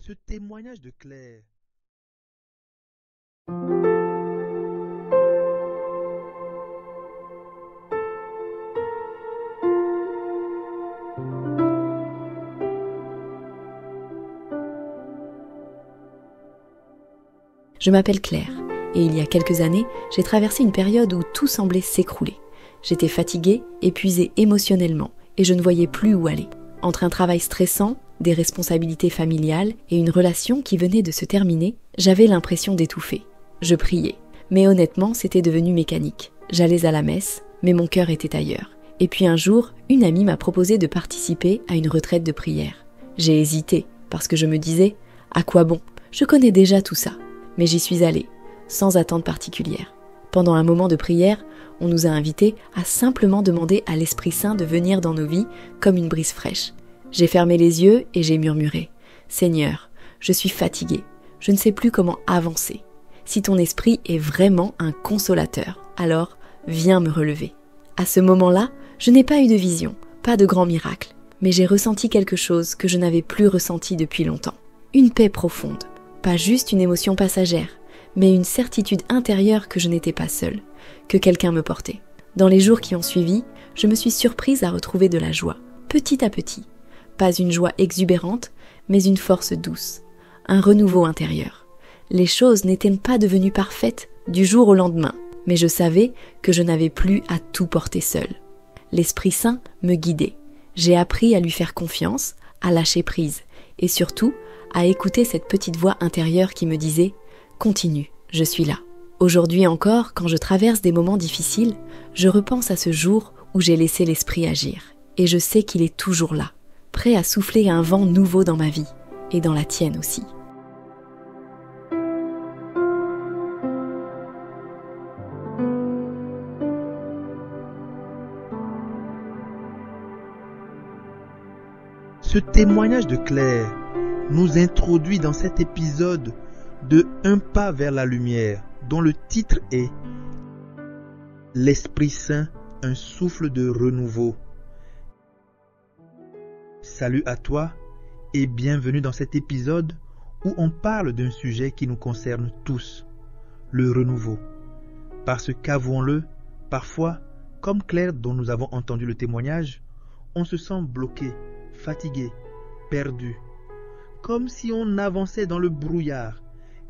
Ce témoignage de Claire. Je m'appelle Claire, et il y a quelques années, j'ai traversé une période où tout semblait s'écrouler. J'étais fatiguée, épuisée émotionnellement, et je ne voyais plus où aller. Entre un travail stressant, des responsabilités familiales et une relation qui venait de se terminer, j'avais l'impression d'étouffer. Je priais, mais honnêtement, c'était devenu mécanique. J'allais à la messe, mais mon cœur était ailleurs. Et puis un jour, une amie m'a proposé de participer à une retraite de prière. J'ai hésité, parce que je me disais « à quoi bon ? Je connais déjà tout ça ». Mais j'y suis allée, sans attente particulière. Pendant un moment de prière, on nous a invités à simplement demander à l'Esprit Saint de venir dans nos vies comme une brise fraîche. J'ai fermé les yeux et j'ai murmuré « Seigneur, je suis fatiguée, je ne sais plus comment avancer. Si ton esprit est vraiment un consolateur, alors viens me relever. » À ce moment-là, je n'ai pas eu de vision, pas de grand miracle, mais j'ai ressenti quelque chose que je n'avais plus ressenti depuis longtemps. Une paix profonde, pas juste une émotion passagère, mais une certitude intérieure que je n'étais pas seule, que quelqu'un me portait. Dans les jours qui ont suivi, je me suis surprise à retrouver de la joie, petit à petit. Pas une joie exubérante, mais une force douce, un renouveau intérieur. Les choses n'étaient pas devenues parfaites du jour au lendemain, mais je savais que je n'avais plus à tout porter seule. L'Esprit Saint me guidait. J'ai appris à lui faire confiance, à lâcher prise, et surtout, à écouter cette petite voix intérieure qui me disait « Continue, je suis là ». Aujourd'hui encore, quand je traverse des moments difficiles, je repense à ce jour où j'ai laissé l'esprit agir. Et je sais qu'il est toujours là, prêt à souffler un vent nouveau dans ma vie, et dans la tienne aussi. Ce témoignage de Claire nous introduit dans cet épisode de Un pas vers la lumière, dont le titre est L'Esprit Saint, un souffle de renouveau. Salut à toi et bienvenue dans cet épisode où on parle d'un sujet qui nous concerne tous, le renouveau. Parce qu'avouons-le, parfois, comme Claire dont nous avons entendu le témoignage, on se sent bloqué, fatigué, perdu. Comme si on avançait dans le brouillard,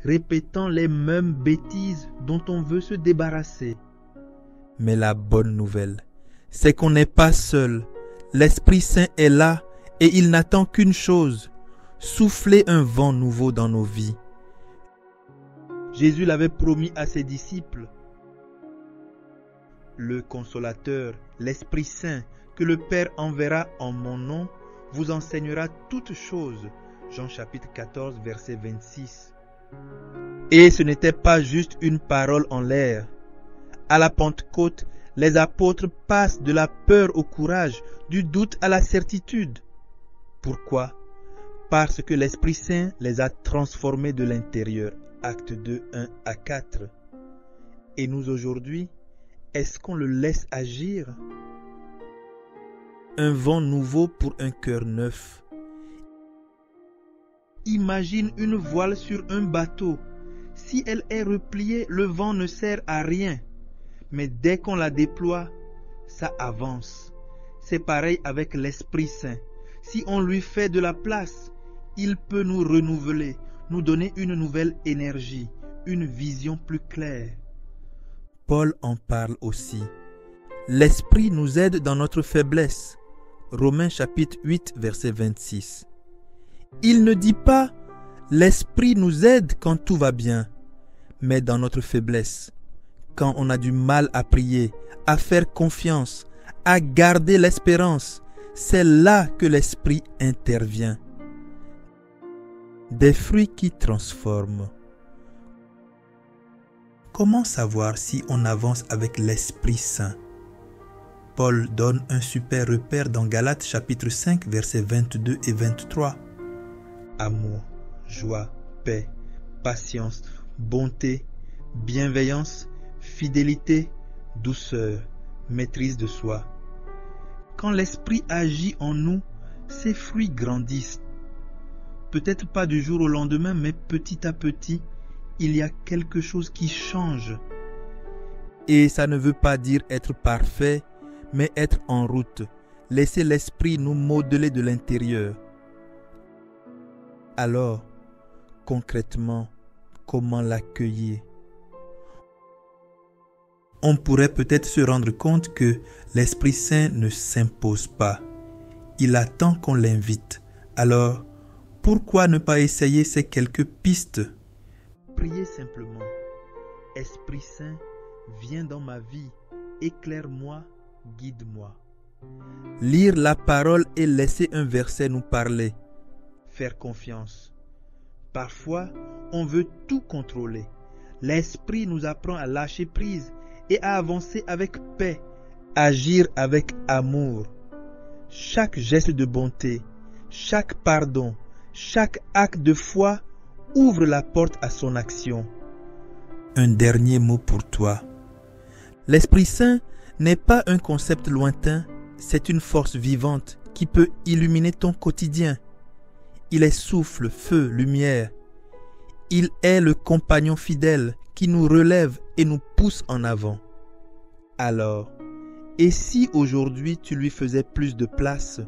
répétant les mêmes bêtises dont on veut se débarrasser. Mais la bonne nouvelle, c'est qu'on n'est pas seul. L'Esprit Saint est là et il n'attend qu'une chose, souffler un vent nouveau dans nos vies. Jésus l'avait promis à ses disciples. Le Consolateur, l'Esprit Saint, que le Père enverra en mon nom, vous enseignera toutes choses. Jean chapitre 14, verset 26. Et ce n'était pas juste une parole en l'air. À la Pentecôte, les apôtres passent de la peur au courage, du doute à la certitude. Pourquoi? Parce que l'Esprit Saint les a transformés de l'intérieur. Acte 2, 1 à 4. Et nous aujourd'hui, est-ce qu'on le laisse agir? Un vent nouveau pour un cœur neuf. Imagine une voile sur un bateau. Si elle est repliée, le vent ne sert à rien. Mais dès qu'on la déploie, ça avance. C'est pareil avec l'Esprit Saint. Si on lui fait de la place, il peut nous renouveler, nous donner une nouvelle énergie, une vision plus claire. Paul en parle aussi. L'Esprit nous aide dans notre faiblesse. Romains chapitre 8, verset 26. Il ne dit pas « l'Esprit nous aide quand tout va bien », mais dans notre faiblesse, quand on a du mal à prier, à faire confiance, à garder l'espérance, c'est là que l'Esprit intervient. Des fruits qui transforment. Comment savoir si on avance avec l'Esprit Saint? Paul donne un super repère dans Galates chapitre 5, versets 22 et 23. Amour, joie, paix, patience, bonté, bienveillance, fidélité, douceur, maîtrise de soi. Quand l'Esprit agit en nous, ses fruits grandissent. Peut-être pas du jour au lendemain, mais petit à petit, il y a quelque chose qui change. Et ça ne veut pas dire être parfait, mais être en route. Laisser l'esprit nous modeler de l'intérieur. Alors, concrètement, comment l'accueillir? On pourrait peut-être se rendre compte que l'Esprit Saint ne s'impose pas. Il attend qu'on l'invite. Alors, pourquoi ne pas essayer ces quelques pistes? Priez simplement. Esprit Saint, viens dans ma vie, éclaire-moi, guide-moi. Lire la parole et laisser un verset nous parler. Faire confiance. Parfois, on veut tout contrôler. L'Esprit nous apprend à lâcher prise et à avancer avec paix, agir avec amour. Chaque geste de bonté, chaque pardon, chaque acte de foi ouvre la porte à son action. Un dernier mot pour toi. L'Esprit Saint n'est pas un concept lointain, c'est une force vivante qui peut illuminer ton quotidien. Il est souffle, feu, lumière. Il est le compagnon fidèle qui nous relève et nous pousse en avant. Alors, et si aujourd'hui tu lui faisais plus de place?